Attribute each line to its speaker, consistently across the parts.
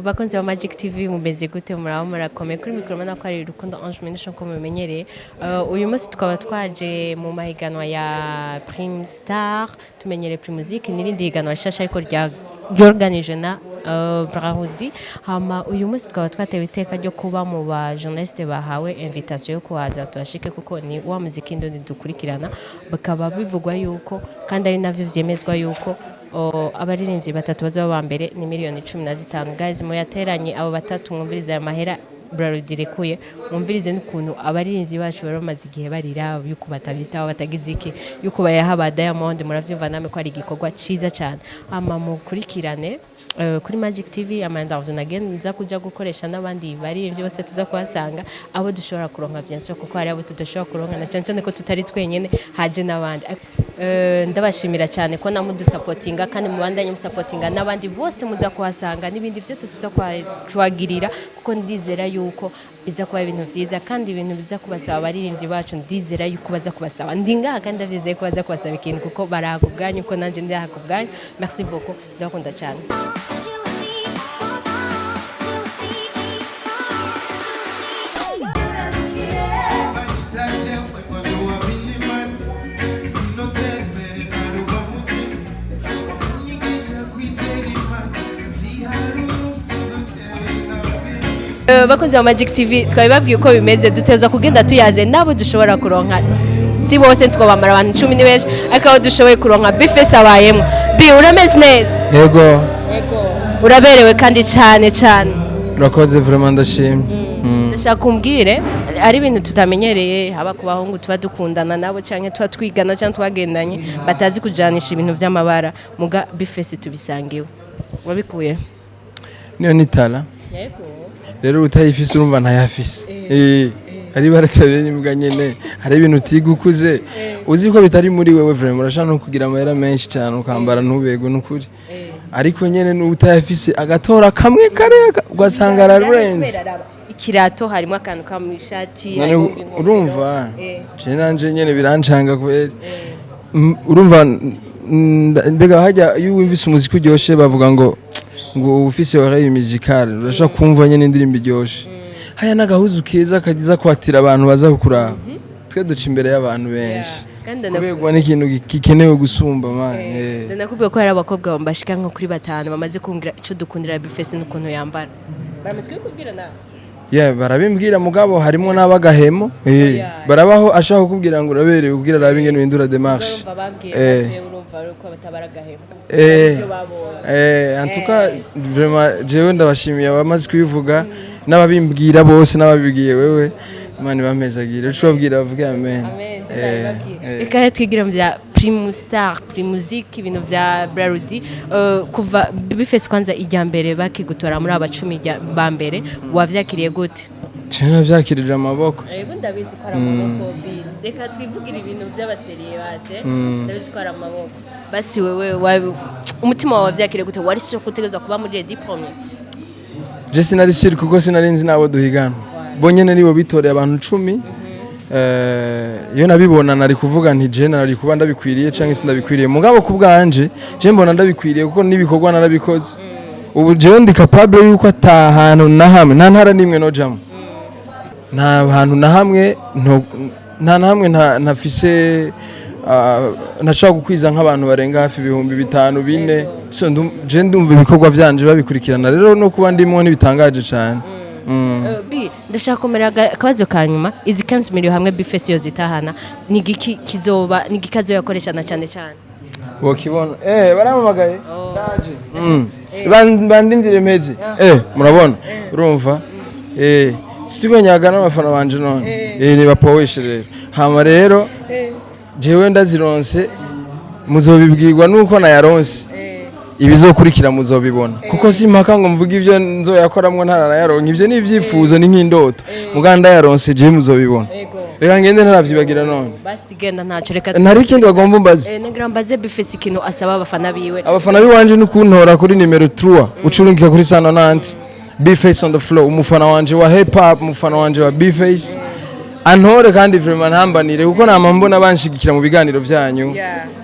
Speaker 1: Bakunzi wa Magic TV mumeze gute muraho murakomeye kuri mikoro mana ko ari Rukundo Ange Menisho ko mumenyereye uyu munsi tukaba twaje mu mahiganwa ya PRIMUSTAR tumenyereye PRIMUSIC nirindi higanwa rishasha ariko ryorganije na Brarudi hama uyu munsi tukaba twatewe iteka ryo kuba mu ba journaliste bahawe invitation yo kuhaza tubashike kuko ni wa muziki ndundi dukurikirana bakaba bivugwa yuko kandi ari navyo vyemezwa yuko abaririmbyi batatu bazaba ba mbere ni miliyoni 15 guys muyateranye abo batatu mwumviriza ya mahera Brarudi rekuye mwumvirize n'ukuntu abaririmbyi bacu baramaze igihe barira yuko batabitaho batagize iki yuko bayahaba Diamond muravyumva namwe ko ari igikorwa ciza cyane ama mukurikirane kuri Magic TV amanda nza kuja gukoresha n'abandi baririmbyi bose tuza kuhasanga abo dushobora kuronka bien sûr kuko hari abo tudashobora kuronka na cyane ko tutari twenyene haje n'abandi ndabashimira cyane ko namudusupportinga kandi mubandanye musupportinga n'abandi bose muza kuhasanga n'ibindi byose tuza kwagirira kuko ndizera yuko biza kuba ibintu vyiza kandi ibintu biza kubasaba abaririmbyi bacu ndizera yuko baza kubasaba ndinga kandi ndavyizeye ko baza kubasaba ikintu kuko barahakubwanyu ko nanje ndahakubwanyu merci beaucoup ndakunda cyane bakunzi wa Magic TV twabibabwiye uko bimeze duteza kugenda tuyaze nabo dushobora kuronka si bose twabamara abantu 10 ni benshi ariko dushoboye kuronka bafise abayemo bi urameze neza
Speaker 2: yego
Speaker 1: uraberewe kandi cyane
Speaker 2: urakoze vraiment ndashimye
Speaker 1: ndashaka kumbwire ari ibintu tutamenyereye haba ku bahungu tuba dukundana nabo canke tuba twigana canke twagendanye batazi kujanisha ibintu vy'amabara muga bafise tubisangiwe wabikuye
Speaker 2: niyo nitala
Speaker 1: yego
Speaker 2: rero utayifise urumva ntayafise ari baratabye n'imbwa nyene hari ibintu utigukuze uzi ko bitari muri wewe vraiment urashaka no kugira amahera menshi cyane ukambara ntubego n'ukuri ariko nyene n'utayafise agatora kamwe kare ugasanga ararenze
Speaker 1: ikirato harimo akantu kamwishati
Speaker 2: urumva je nanje nyene birancanga kweri urumva mbega hajya yuwumvise umuziki uryoshe bavuga ngo ufise oreille musicale urashaka kumva nyene indirimbo iryoshe haya nagahuzu keza kagiza kwatira abantu baza kukuraba twe duca imbere y'abantu benshi kubegwa n'ikintu gikenewe gusumba mane
Speaker 1: ndakubwiye ko hari abakobwa bambashika nko kuri 5 bamaze kumbwira ico dukundira bafise n'ukuntu yambara baramaze kubwira na
Speaker 2: barabimbwira mugabo harimo n'abagahemo barabaho ashaka kukubwira ngo uraberewe kugira rabe ingene uhindura démarche en tout cas vraiment jewe ndabashimiye abamaze kwivuga n'ababimbwira bose n'ababibwiye wewe Imana bamezagire uco babwira bavuga amen
Speaker 1: ikahe twigira mu bya PRIMUSTAR PRIMUSIC ibintu bya Brarudi kuva bifese kwanza ijya mbere bakigutora muri aba 10 ba mbere wavyakiriye gute
Speaker 2: cyane vyakirije amaboko
Speaker 1: yego ndabizi ko ari amaboko reka twivugira ibintu by'abaseriye base ndabizi ko ari amaboko basi wewe umutima wawe wavyakiriye gute wari sho kutegeza kuba muri les 10 premiers
Speaker 2: je sinari sure kuko sinarinzi nabo duhigana bonyene nibo bitoreye abantu 10 iyo nabibona nari kuvuga nti je nari kuba ndabikwiriye canke sindabikwiriye mugabo kubwanje je mbona ndabikwiriye kuko nibikorwa narabikoze ubu je ndi capable yuko atahantu na hamwe nta ntara nimwe no jamo nta hantu na hamwe ntafise nashaka gukwiza nk'abantu barenga hafi 5,000 so je ndumva ibikorwa byanje babikurikirana rero no kuba ndimo ntibitangaje cyane
Speaker 1: ndashaka kumera akabazo kanyuma izi 15 million hamwe bafise yo zitahana nigiki kizoba nigikazo yakoreshana cyane
Speaker 2: wokibona baramamagaye daje bandindire meze murabona urumva sigwenyaga n'abafana banje none ni bapoweshe rero hama rero jewe ndazironse muzobibwirwa nuko nayaronse ibizokurikira muzobibona kuko simpaka ngo mvuga ivyo nzoyakoramwe ntarayaronka ivyo ni ivyifuzo ni nk'indoto muganda yaronse je muzobibona reka ngende ntaravyibagira none
Speaker 1: basi genda ntaco reka
Speaker 2: ntari kindi bagomba mbaze
Speaker 1: negira mbaze bafise ikintu asaba abafana biwe
Speaker 2: wanje n'ukuntora kuri nimero 3 ucurungika kuri 190 bafise on the floor umufana wanje wa hip hop umufana wanje wa bafise antore kandi vraiment ntambanire kuko namambona banshigikira mu biganiro vyanyu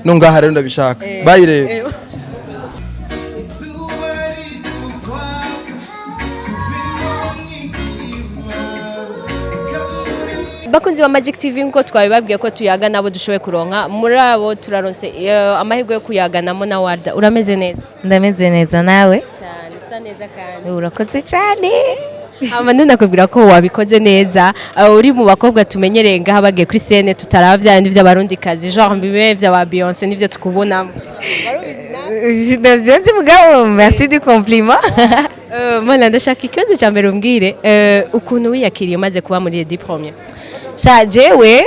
Speaker 2: no ngaha rero ndabishaka bye rero
Speaker 1: bakunzi ba Magic TV nko twabibabwiye ko tuyaga nabo dushoboye kuronka muri abo turaronse amahirwe yo kuyaganamo na Warda. Urameze neza?
Speaker 3: Ndameze neza nawe?
Speaker 1: Cyane, sa neza kandi.
Speaker 3: Urakoze cyane.
Speaker 1: Amanda nakubwira ko wabikoze neza. Uri mu bakobwa tumenyereye ngaha bagiye kuri scene tutaravya ndi vy'abarundi kazi genre bibe vy'aba Beyoncé nivyo tukubonamo.
Speaker 3: Ndavyo nzi mugabo, merci du compliment.
Speaker 1: Mwana ndashaka ikibazo cya mbere umbwire ukuntu wiyakiriye maze kuba muri les 10 premiers.
Speaker 3: Jewe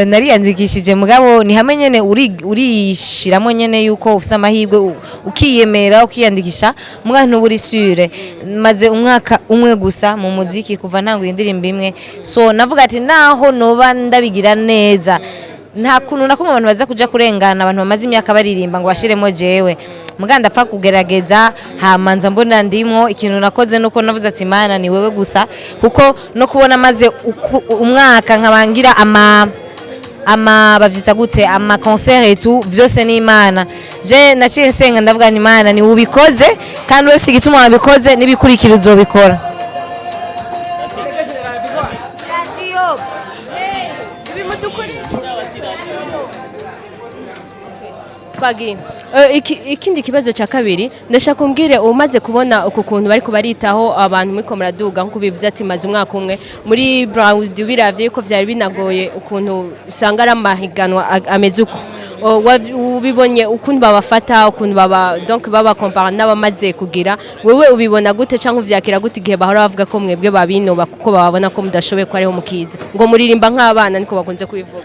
Speaker 3: nariyandikishije mugabo ni hamwe nyene urishiramo nyene yuko ufise amahirwe ukiyemera ukiyandikisha mugabo ntuburi sure. Maze umwaka umwe gusa mu muziki kuva ntango indirimbo imwe, so navuga ati naho noba ndabigira neza nta kuntu nakumwe abantu baza kuja kurengana abantu bamaze imyaka baririmba ngo bashiremo jewe muganda apfa kugerageza hamanza mbona ndimo ikintu nakoze nuko navuze ati Mana ni wewe gusa kuko no kubona maze umwaka nkabangira bavyisa gute ama concert et tout vyose ni Imana. Je naciye nsenga ndavuga ni Imana ni ubikoze kandi wese igituma wabikoze nibikurikira uzobikora.
Speaker 1: Ikindi kibazo cya kabiri ndashaka kumbwire umaze kubona uko kuntu bari kubaritaho abantu muri komaraduga nko bivuze ati maze umwaka umwe muri Brarudi biravye yuko vyari binagoye ukuntu usanga ari amahiganwa ameze uko ubibonye ukuntu babafata ukuntu donc baba compare n'abamaze kugira wewe ubibona gute canke uvyakira gute igihe bahora bavuga ko mwebwe babinoba kuko babona ko mudashoboye ko ariho mukiza ngo muririmba nk'abana niko bakunze kubivuga.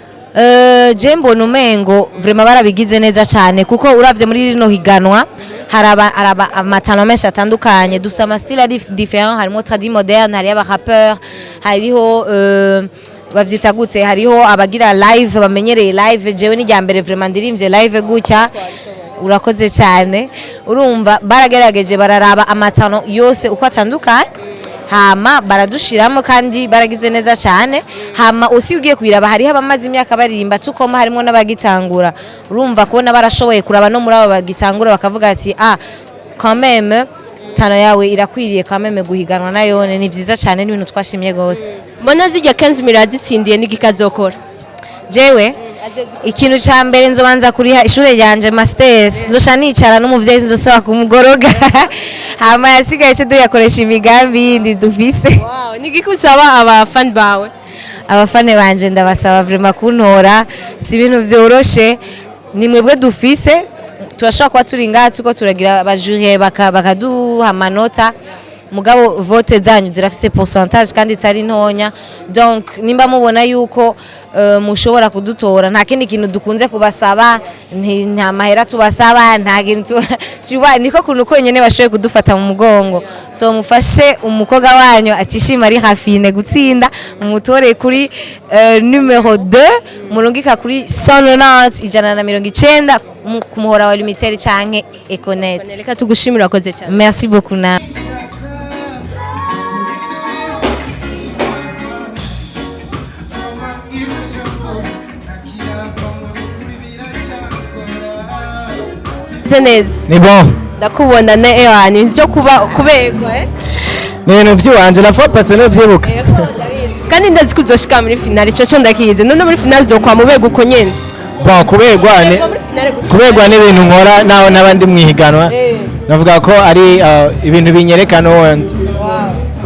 Speaker 1: Jembo numengo vraiment barabigize neza cyane kuko uravye muri rino higanwa haraba amatano menshi atandukanye dusa ama style différent harimo tradi moderne hari aba rapper hariho bavyita gute hariho abagira live bamenyereye live jewe ni ryambere vraiment ndirimvye live gutya urakoze cyane urumva baragerageje bararaba amatano yose uko atandukanye hama baradushiramo kandi baragize neza cyane hama usigiye kwiraba hari abamaze imyaka baririmba tukoma harimo n'abagitangura urumva kubona barashoboye kuraba no muri abo bagitangura bakavuga ati quand même tano yawe irakwiriye quand même guhiganwa nayo ni vyiza cyane n'ibintu twashimye gose. Mbona zijya 15 miliyari zitsindiye n'igikazokora
Speaker 3: jewe ikintu ca mbere nzobanza kuriha ishure ryanje masters nzosha nicara n'umuvyeyi nzosaba kumugoroga hama yasigaye cyo duyakoresha imigambi ndi dufise.
Speaker 1: Wow, nigikusaba abafan bawe
Speaker 3: abafane banje ndabasaba vraiment kuntora si ibintu vyoroshe ni mwebwe dufise turashaka kwa turi ngaha tuko turagira abajurie bakaduha amanota mugabo vote zanyu zirafise pourcentage kandi tari ntonya donc nimba mubona yuko mushobora kudutora nta kindi kintu dukunze kubasaba nta mahera tubasaba nta kintu niko kuntu konyene bashoboye kudufata mu mugongo so mufashe umukobwa wanyu atishima ari hafine gutsinda mumutore kuri numero 2 murungika kuri 190 kumuhora wa Lumitel canke Econet.
Speaker 1: Reka tugushimira akoze cyane.
Speaker 3: Merci beaucoup na
Speaker 1: neza.
Speaker 2: Ni bon.
Speaker 1: Ndakubona na Ewan nzo kubegwa
Speaker 2: Nene vyuwanje la fois passé no vyibuka.
Speaker 1: Kandi ndazi kuzoshika muri finale cyo ndakize none muri finale zo kwa mubega uko nyene.
Speaker 2: Bon kubegwa n'ibintu nkora naho nabandi mwihiganwa. Navuga ko ari ibintu binyerekana wandi.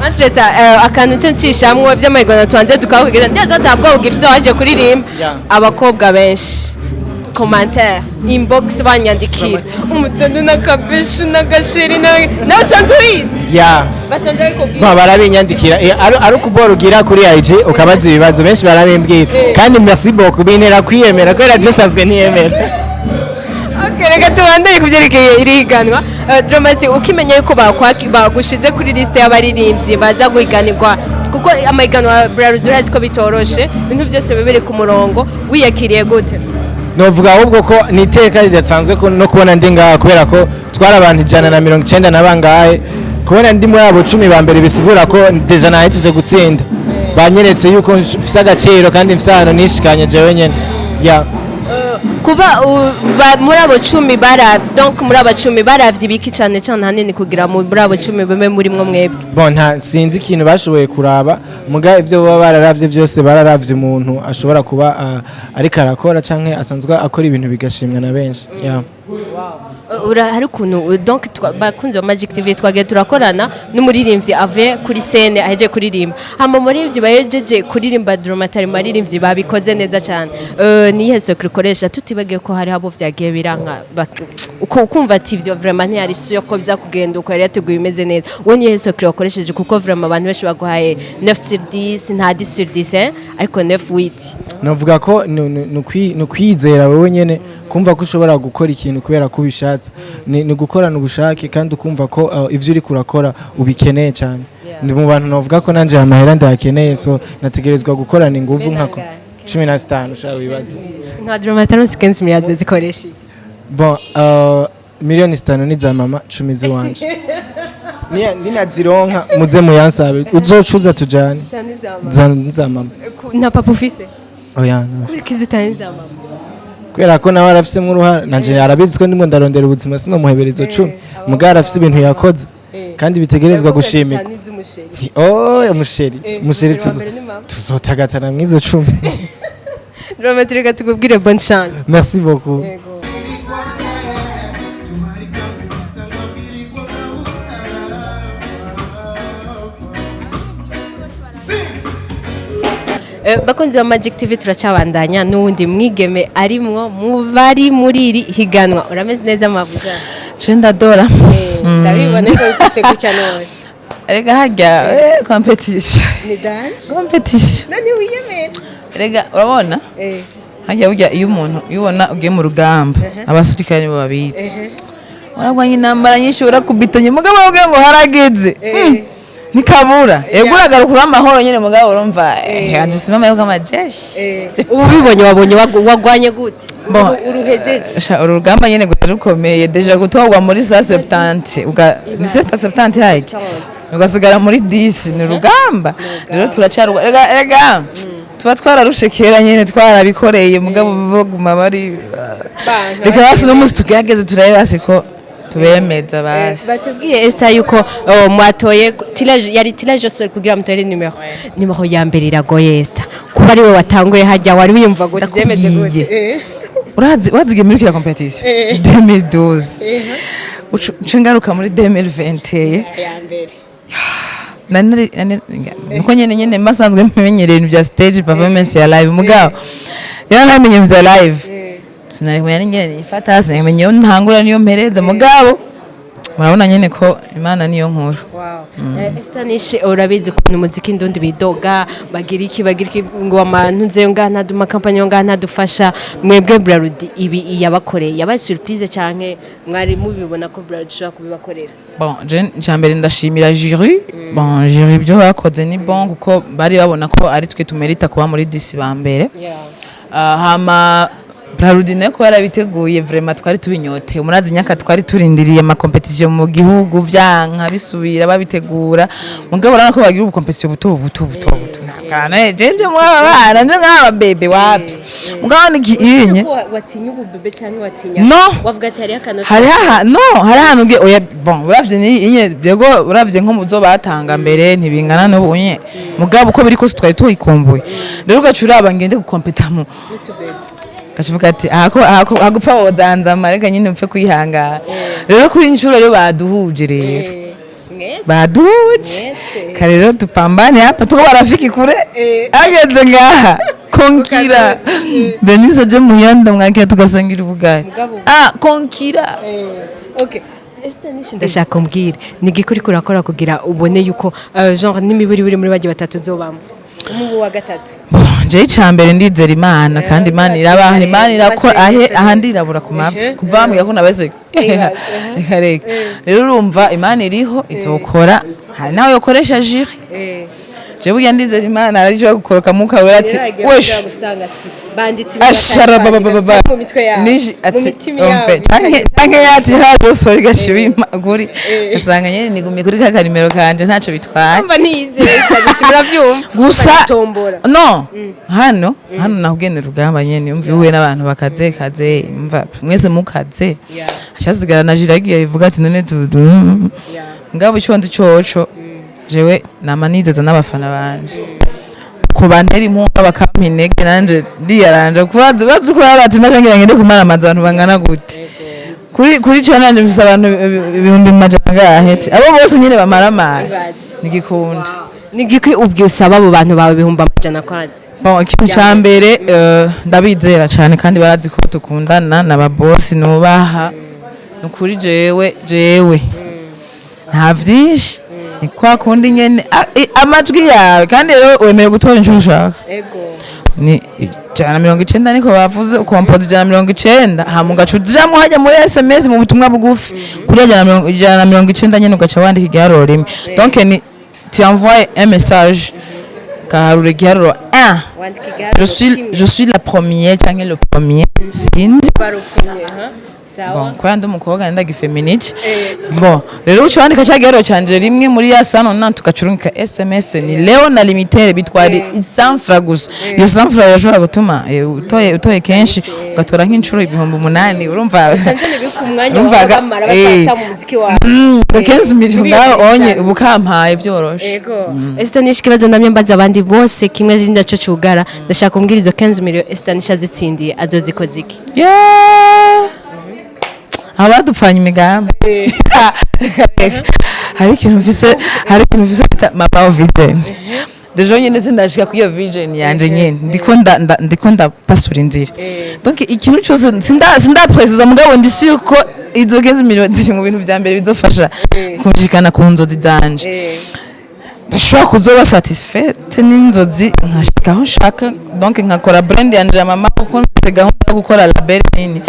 Speaker 1: Andreta akantu cyo nshishamwe by'amahigano twanze tukakugeza ndazo tabwo ugifise waje kuririmba abakobwa benshi commentaire inbox banyandikira umutondo nakabeshu nagasheri nawe sanzwe wizi basanzwe bikubwira
Speaker 2: barabinyandikira ari ukubora ugira kuri IG ukabaza ibibazo benshi barabimbwira kandi merci beaucoup binera kwiyemera ko radio sanzwe niyemera.
Speaker 1: Okay, reka tubandanye kuvyerekeye iriganwa Dramati ukimenya yuko bagushize kuri liste y'abaririmbyi baza guhiganirwa kuko amahiganwa Brarudi urazi ko bitoroshe ibintu byose bibere ku murongo wiyakiriye gute?
Speaker 2: Novuga ahubwo ko niteka ridatsanzwe ko no kubona ndi ngaha kubera ko twara abantu 190 nabangaye kubona ndi muri abo 10 ba mbere bisigura ko deja nahituje gutsinda banyeretse yuko mfise agaciro kandi mfise hano nishikanye jewe nyene
Speaker 1: kuba muri abo 10 donc muri abo 10 baravye ibiki cyane cyane hanini kugira muri abo 10 bame muri mwo mwebwe
Speaker 4: bon nta sinzi ikintu bashoboye kuraba muga ivyo baba bararavye byose bararavye umuntu ashobora kuba ariko arakora canke asanzwe akora ibintu bigashimwa na benshi
Speaker 1: hari ukuntu donc bakunze wa Magic TV twagiye turakorana n'umuririmbyi ave kuri scene aheje kuririmba hama umuririmbyi bayejeje kuririmba dramatari maririmbyi babikoze neza cyane ni yeso krikoresha tutibagiye ko hari abo vyagiye biranka ukumva ati ivyo vraiment ntiyari sûr ko biza kugenda uko yari yateguye imeze neza we ni yeso krikoresheje kuko vraiment abantu benshi baguhaye 9/10 nta 10/10 ariko 9/8
Speaker 4: novuga ko no kwizera wowe nyene kumva ko ushobora gukora ikintu kubera ko ubishatse ni gukorana ubushake kandi ukumva ko ivyo uri kurakora ubikeneye cyane ndi mu bantu novuga ko nanje amahera ndakeneye so nategerezwa gukorana ingufu nkako 15 ushaka wibaza
Speaker 1: nka dramatari 15 milliards zikoresha
Speaker 4: bon miliyoni 5 ni za mama 10 ziwanje ninazironka muze muyansabe uzocuza tujane za mama
Speaker 1: na papa ufise
Speaker 4: oya
Speaker 1: kuri kizitani za mama
Speaker 4: kubera ko nawe arafise nk'uruhara nanje arabizi ko ndimo ndarondera ubuzima sino muheberezo 10 mugara afise ibintu yakoze kandi bitegerezwa gushimika umusheri tuzotagatana mwizo 10
Speaker 1: Dramaturga tukubwire bonne chance
Speaker 4: merci beaucoup
Speaker 1: bakunzi wa Magic TV turacabandanya n'undi mwigeme arimwo mubari muri iri higanwa urameze neza mabuja
Speaker 5: je ndadora
Speaker 1: ndabibona ko bifashe gutya none
Speaker 5: rega hajya competition
Speaker 1: ni dance
Speaker 5: competition
Speaker 1: nani wiyemera
Speaker 5: rega urabona hajya ujya iyo umuntu ubona ugiye mu rugamba abasirikare bo babitse uragwanye intambara nyinshi urakubitanye mugabo ugiye ngo harageze nikabura eguraga kuri amahoro nyene mugabo urumva anje simama yo kama jeshi
Speaker 1: ubu bibonye wabonye wagwanye gute uruhejeje
Speaker 5: urugamba nyene rukomeye deja gutogwa muri 70 ni 70 haiki ugasigara muri 10 ni rugamba rero turacarwa rega tuba twararushekera nyene twarabikoreye mugabo baguma bari reka basi no musi tukageze turaye basi ko tubemeza basi
Speaker 1: batubwiye Esther yuko mwatoye yari tirage sol kugira mutore numero ya mbere iragoye Esther kuba ari we watanguye hajya wari wiyumva gute byemeze gute
Speaker 5: wazige muri kira competition 2012 ucengaruka muri 2020
Speaker 1: ya mbere
Speaker 5: nuko nyene masanzwe mmenyereye ibintu bya stage performance ya live mugabo yaramenye bya live sinaremeye nyene ifata hasi namenye ntangura niyo mpereza mugabo murabona nyene ko Imana niyo nkuru
Speaker 1: Esther nishe urabizi ukuntu umuziki ndundi bidoga bagira iki ngo amantu nze ngana duma kampanye ngana dufasha mwebwe Brarudi ibi yabakoreye yabaye surprise canke mwari mubibona ko Brarudi shaka kubibakorera
Speaker 5: bon je cyambere ndashimira jury bon jury byo bakoze ni bon kuko bari babona ko ari twe tumerita kuba muri 10 ba mbere hama Brarudi neko yarabiteguye vraiment twari tubinyote umurazi imyaka twari turindiriye ama competition mu gihugu byanka bisubira babitegura mugabo urana ko bagira ubu competition buto kana jenje mwabana ngaba bebe wapi mugabo ni inye
Speaker 1: watinya ubu bebe cyangwa watinya wavuga ati hari akantu
Speaker 5: hari hano uge oya bon uravye ni inye bego uravye nko muzo batanga mbere ntibingana no bunye mugabo uko biri kose twari tuyikumbuye rero gacuraba ngende gukompeta mu kashivuga ati agupfa wozanza marega nyine mpfe kwihangana rero kuri inshuro rero baduhuje rero baduhuje kare rero tupambane hapa tuko barafiki kure ageze ngaha konkira benizo je muyanda mwake tugasangira ubugari konkira
Speaker 1: okay Esther nishi ndashaka kumbwira nigikuri kurakora kugira ubone yuko genre nimiburi buri muri baje batatu zobamo umubu wa gatatu
Speaker 5: je cyambere ndizera Imana kandi Imana irabaha Imana irakora ahandi irabura ku mavi kuvambwa ko nabese rero urumva Imana iriho itokora hari nawe yokoresha jury je burya ndizera Imana arashobora gukoroka mu kawera ati wesh ashara baba
Speaker 1: mu mitwe yabo
Speaker 5: niji
Speaker 1: mu
Speaker 5: ati
Speaker 1: mitima yabo
Speaker 5: canke yati hado so gashibima guri asanga nyene nigumye kuri ka nimero kanje ntaco bitwaye
Speaker 1: mba nizeye kabishimira byumva
Speaker 5: gusa
Speaker 1: tombora
Speaker 5: no hano nakugende rugamba nyene umva uhuye n'abantu bakaze umva mwese mukaze acasigara na jiragiye ivuga ati none ngabo cyo ndi coco jewe namanizeza n'abafana banje ko bantera impunga bakampa intege nanje ndiyaranje kubaza bazi ko yabazi majangira ngende kumara abantu bangana gute kuri cyo nanje mfise abantu ibihumbi majana gahete abo bose nyine bamaramara nigikunda
Speaker 1: nigikwi ubyo usaba abo bantu bawe ibihumbi amajana kwazi
Speaker 5: bon ikintu cya mbere ndabizera cyane kandi barazi ko tukundana n'ababosi nubaha nukuri jewe nta vyinshi ni kwa kundi nyene amajwi yawe kandi rero wemeye gutora inshuro ushaka ni 190 niko bavuze ukompoza 190 hamugacu ujamo hajya muri SMS mu butumwa bugufi kuri 190 nyene ugaca wandika igiharuro rimwe donc ni tu envoies un message car le giharuro 1 je suis la première canke le premier sinzi bon kwa ndo mukobwa ndaga feminine bon rero ucwandika cyagero cyanje rimwe muri ya sano na tukacurunka SMS ni leo na limiter bitwari isanfra gusa iyo sanfra yashobora gutuma utoye kenshi ugatora nk'inshuro 800 urumva
Speaker 1: cyanje ni bikumwanya w'amara batata mu muziki wa
Speaker 5: kenshi miliyoni onye ubukampaye byoroshe
Speaker 1: yego Estanish kibazo namye mbaza abandi bose kimwe n'indaco cyugara ndashaka kumbwira izo 15 million Estanish azitsindiye azozikoze iki abadupfanya imigambi hari ikintu mfise mama vision dejo nyine sindashika ku iyo vision yanje nyine ndiko ndapasura inzira donc ikintu cyose sinda precisa mugabo ndisi yuko izo 15 million ziri mu bintu vya mbere bizofasha kumshikana ku nzozi zanje ndashobora kuzoba satisfait n'inzozi nkashika aho nshaka donc nkakora brand yanje ya mama kuko mfite gahunda yo gukora label nini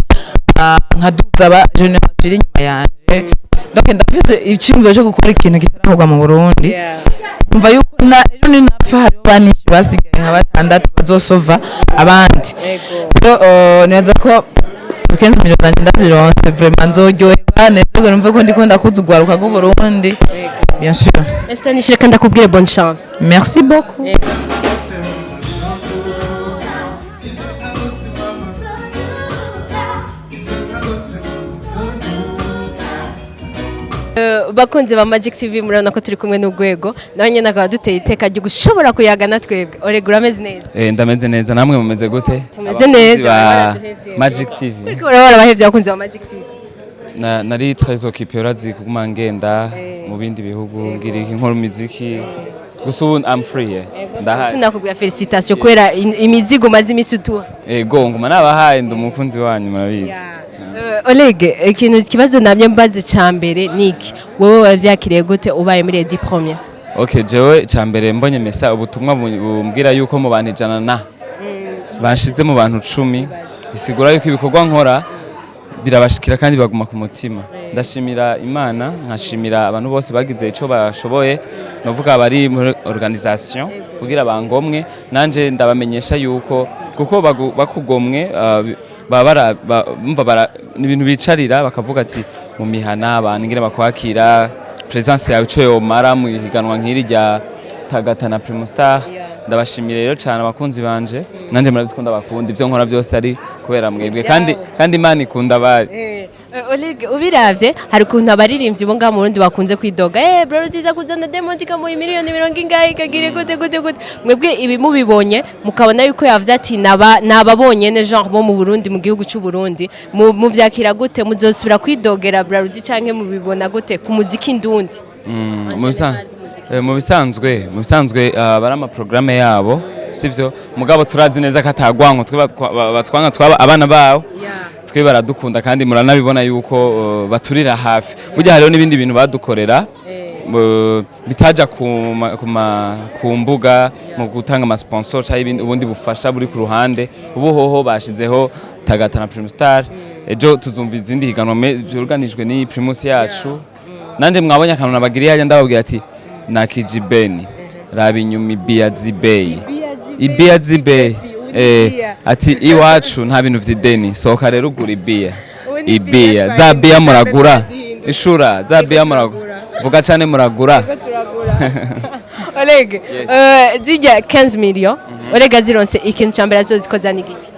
Speaker 1: nkaduza aba generation inyuma yanje donc ndafite icyumviro cyo gukora ikintu kitarahugwa mu Burundi umva yuko na ejo ni napfa hari banishi basigaye nka batandatu bazosova abandi rero neza ko 15 million ndazironse vraiment nzoryoherwa nezerwa numva ko ndiko ndakuzugwaruka go Burundi bien sûr Estanish reka ndakubwire bonne chance
Speaker 5: merci beaucoup
Speaker 1: bakunze ba Magic TV murabona ko turi kumwe n'ugwego nawe nyene akaba duteye iteka ryo gushobora kuyagana twebwe oregura ameze neza
Speaker 6: ndameze neza namwe mumeze gute
Speaker 1: tumeze neza
Speaker 6: Magic TV
Speaker 1: kuko urabona bahevye bakunze ba Magic TV
Speaker 6: nari très occupé urazi kuguma ngenda mu bindi bihugu ngira inkuru muziki gusa ubu I'm free ndahari
Speaker 1: tunakubwira felicitation kubera imizigo mazi imisutuha
Speaker 6: ego nguma nabahaye ndumukunzi wanyu murabizi
Speaker 1: Oleg ikintu kibazo namye mbaze cyambere niki wowe wavyakiriye gute ubaye muri Edi Premier
Speaker 6: Okay jewe cyambere mbonye mesa ubutumwa bumbwira yuko mu bantu 100 bashize mu bantu 10 bisigura yuko ibikorwa nkora birabashikira kandi baguma ku mutima ndashimira Imana nkashimira abantu bose bagize ico bashoboye novuga bari muri organisation kugira bangomwe nanje ndabamenyesha yuko kuko bakugomwe bumva ibintu bicarira bakavuga ati mu mihana abantu ngira bakwakira presence yawe cyo yomara mu higanwa nk'iri rya tagatana PRIMUSTAR ndabashimira rero cyane abakunzi banje nanje murazikunda bakunda ivyo nkora byose ari kubera mwebwe kandi Imana ikunda bari
Speaker 1: Oleg ubiravye hari kuntu abaririmbyi bo ngaha mu Burundi bakunze kwidoga Brarudi za kuzana demont ka mu miliyoni 40 kagire gute mwebwe ibi mubibonye mukabona yuko yavuze ati nababonye ne genre bo mu Burundi mu gihugu cy'u Burundi mu vyakira gute muzosubira kwidogera Brarudi canke mubibona gute ku muziki ndundi
Speaker 6: mu bisanzwe bari ama programme yabo sivyo mugabo turazi neza ko atagwanko batwanga twaba abana bawo twe baradukunda kandi muranabibona yuko baturira hafi burya hariho n'ibindi bintu badukorera bitaja ku mbuga mu gutanga ama sponsor cyangwa ibindi ubundi bufasha buri ku ruhande ubu hoho bashizeho tagatana PRIMUSTAR ejo tuzumva izindi higanwa byorganijwe ni Primus yacu nanje mwabonye akantu nabagiriye yaje ndababwira ati nakijibeni raba inyuma ibia zibey ati iwacu nta bintu vy'ideni sohoka rero ugura ibia za bia muragura ishura za bia muragura vuga cyane muragura
Speaker 1: Oleg zijya 15 million Oleg azironse ikintu cyambere azozikoza nigiki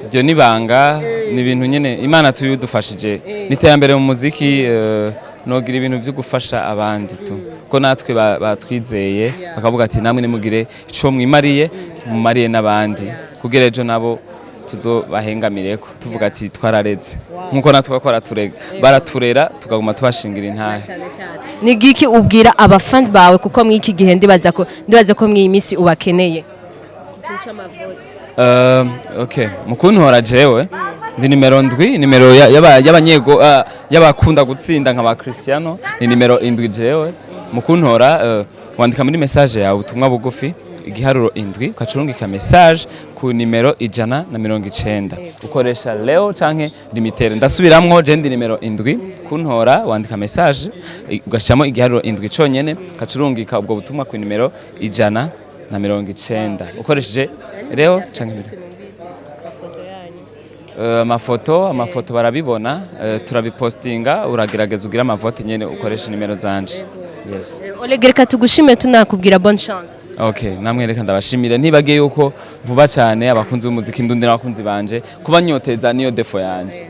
Speaker 6: ibyo nibanga ni ibintu nyene Imana tuyudufashije niteyambere mu muziki nogira ibintu byo gufasha abandi tu ko natwe batwizeye bakavuga ati namwe nimugire ico mwimariye mumariye n'abandi kugira ejo nabo tuzobahengamireko tuvuga ati twarareze nkuko natwe bakora baraturera tukaguma tubashingira intahe
Speaker 1: ni giki ubwira abafans bawe kuko mwiki gihe ndibaza ko mwimisi ubakeneye
Speaker 6: okay mukuntora jewe ndi nimero 7 nimero y'abanyego y'abakunda gutsinda nka ba Cristiano ni nimero 7 jewe mukuntora wandika muri message yawe ubutumwa bugufi igiharuro 7 ukacurungika message ku nimero 190 ukoresha leo canke limitere ndasubiramwo je ndi nimero 7 kuntora wandika message ugashamo igiharuro 7 conyene ukacurungika ubwo butumwa ku nimero 190 ukoresheje leo canke amafoto barabibona turabipostinga uragerageza ugira amavote nyene ukoresha nimero zanje yes
Speaker 1: Oleg reka tugushime tunakubwira bonne chance
Speaker 6: okay namwe reka ndabashimira ntibagiye yuko vuba cyane abakunzi b'umuziki ndundi n'abakunzi banje kubanyoteza niyo defo yanje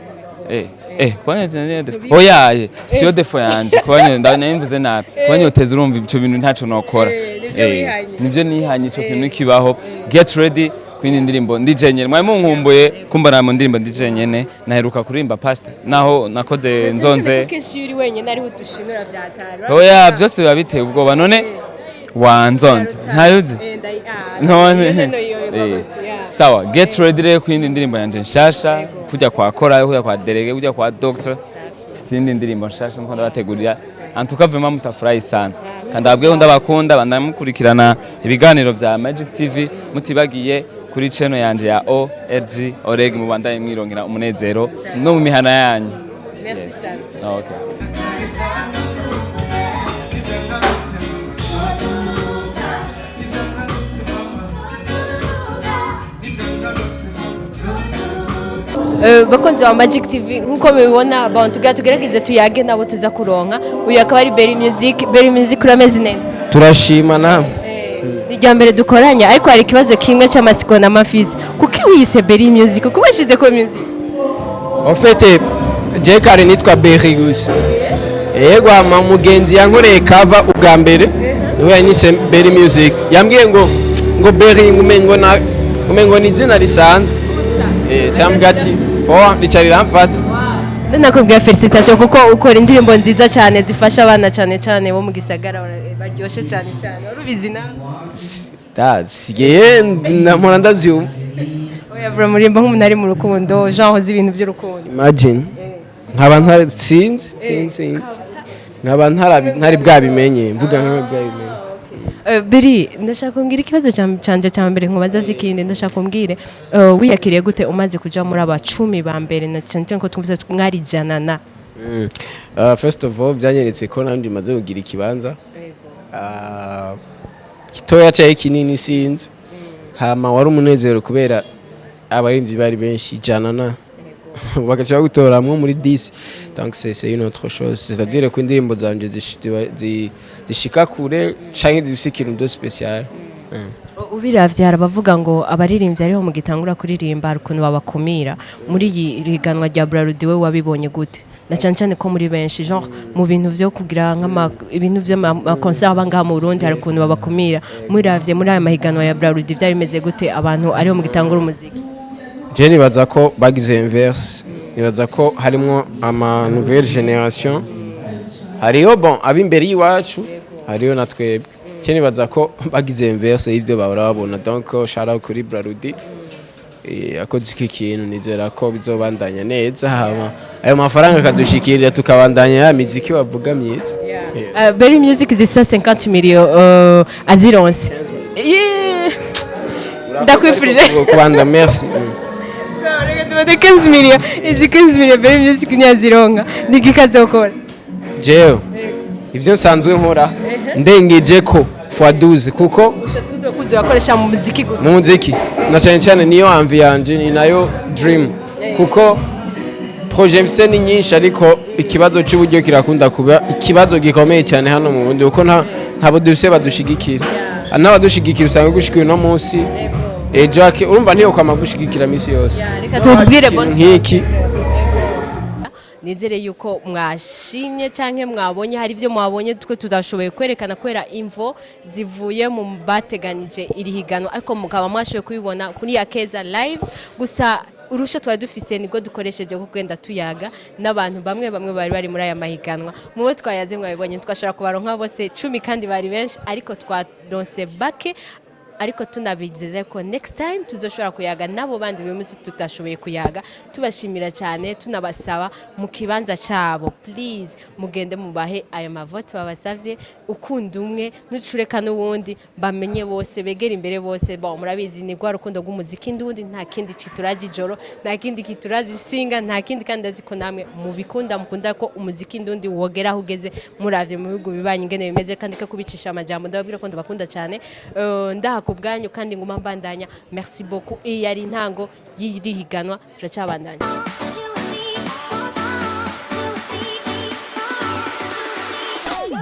Speaker 6: kubanyoteza niyo defo oya siyo defo yanje kubanyoteza ndamvuze nabi kubanyoteza urumva ico bintu ntaco nokora nivyo nihanye ico kintu kibaho get ready kwindi ndirimbo ndije nyene mwaye munkumbuye kumbana mu ndirimbo ndije nyene naheruka kurimba pasta naho nakoze nzonze
Speaker 1: keshiri wenyene ari utushinura vyatara
Speaker 6: oya byose biba biteye ubwoba none wanzonze ntayuzi none sawa get ready rero kwindi ndirimbo yanje nshasha kujya kwa kora kujya kwa derege kujya kwa doctor sindi ndirimbo nshasha nko ndabategurira antuka vema mutafurahi sana kandi abweho ndabakunda bandamukurikirana ibiganiro vya Magic TV mutibagiye kuri channel yanje ya ORG Oleg mubandaye mwirongera umunezero no mu mihana yanyu.
Speaker 1: Merci sana.
Speaker 6: Okay.
Speaker 1: Bakunzi wa Magic TV nkuko mubibona abantu tugerageze tuyage nabo tuza kuronka uyu akaba ari Berry Music urameze neza
Speaker 2: turashima namwe
Speaker 1: ijya mbere dukoranya ariko hari ikibazo kimwe cy'amasiko na mafisi kuko wise Berry Music kuko washize ko music
Speaker 2: en fait je kare nitwa Berry gusa yego ama mugenzi yankoreye cover ubwa mbere niwe yanyise Berry Music yambwiye ngo Berry ngumengo ni izina risanzwe cyambwa ati ricarira mfata
Speaker 1: nakubwira felicitation kuko ukora indirimbo nziza cyane zifasha abana cyane bo mu gisagara baryoshe cyane urubizi nawe
Speaker 2: namora ndavyumva
Speaker 1: oya bro murimba nk'umuntu ari mu rukundo genre z'ibintu by'urukundo
Speaker 2: imagine nkaba ntsinzi nkaba ntari bwabimenye mvuga nkaba bwabimenye
Speaker 1: Beri ndashaka kumbwira ikibazo cyanje cya mbere nkubaza zikindi ndashaka kumbwire wiyakiriye gute umaze kuja muri aba 10 ba mbere na cyane ko twumvise mwari janana
Speaker 2: first of all byanyeretse ko nandi maze kugira ikibanza kitoya cyaye kinini sinzi hama wari umunezero kubera abarinzi bari benshi janana bagacha gutoramwe muri 10 donc c'est une autre chose c'est-à-dire ko indirimbo zanje zishika kure canke zifise ikintu de spécial
Speaker 1: ubiravye harabavuga ngo abaririmbyi ariho mu gitangura kuririmba ukuntu babakumira muri yiganwa rya Brarudi we wabibonye gute na cyane ko muri benshi genre mu bintu vyo kugira ibintu vya concert bangaha mu Burundi hari ukuntu babakumira muravye muri aya mahiganwa ya Brarudi vyari meze gute abantu ariho mu gitangura umuziki
Speaker 2: je nibaza ko bagize inverse nibaza ko harimo ama nouvelle génération hariho bon abimbere yiwacu hariho na twebwe je nibaza ko bagize inverse y'ibyo bahora babona donc shout out kuri Brarudi akoze iki kintu nizera ko bizobandanya neza hama ayo mafaranga kadushikirira tukabandanya ya muziki bavuga myiza
Speaker 1: Berry Music zisa 50 million azironse ndakwifurije
Speaker 2: kubanda merci
Speaker 1: de 15 millions izi 15 millions Berry Music nyazironga nigikazokora
Speaker 2: Jeo
Speaker 7: ibyo nsanzwe nkora ndengeje ko x12 kuko
Speaker 1: ushatse kuzo yakoresha mu muziki gusa
Speaker 7: mu muziki na cyane cyane niyo amvi yanje ni nayo dream kuko projet mfise ni nyinshi ariko ikibazo cy'uburyo kirakunda kuba ikibazo gikomeye cyane hano mu Burundi kuko ntabo dufise badushigikira n'abadushigikira usanga gushikira no munsi Jacques urumva ntiyo kwama gushigikira misi yose
Speaker 1: reka tubwire
Speaker 7: nk'iki
Speaker 1: nizere yuko mwashimye canke mwabonye hari ivyo mwabonye twe tudashoboye kwerekana kwera imvo zivuye mu bateganije iri higanwa ariko mukaba mwashoboye kubibona kuri ya Keza live gusa urusha twari dufise nibwo dukoresheje ko kwenda tuyaga n'abantu bamwe bari muri aya mahiganwa muwe twayaze mwabibonye twashobora kubaronka bose 10 kandi bari benshi ariko twaronse bake ariko tunabizeze ko next time tuzoshobora kuyaga nabo bandi uyu munsi tutashoboye kuyaga tubashimira cyane tunabasaba mu kibanza cyabo please mugende mubahe aya mavote babasavye ukunda umwe nucureka n'uwundi bamenye bose begera imbere bose ba murabizi ni gwa rukundo rw'umuziki ndundi nta kindi kituraje ijoro nta kindi kituraje singa nta kindi kandi aziko namwe mubikunda mukunda ko umuziki ndundi wogera aho ugeze muravye mu bihugu bibanye ingene bimeze kandi ko kubicisha amajambo ndababwira ko ndabakunda cyane kubwanyu kandi nguma mbandanya merci beaucoup yari intango y'iri higanwa turacabandanya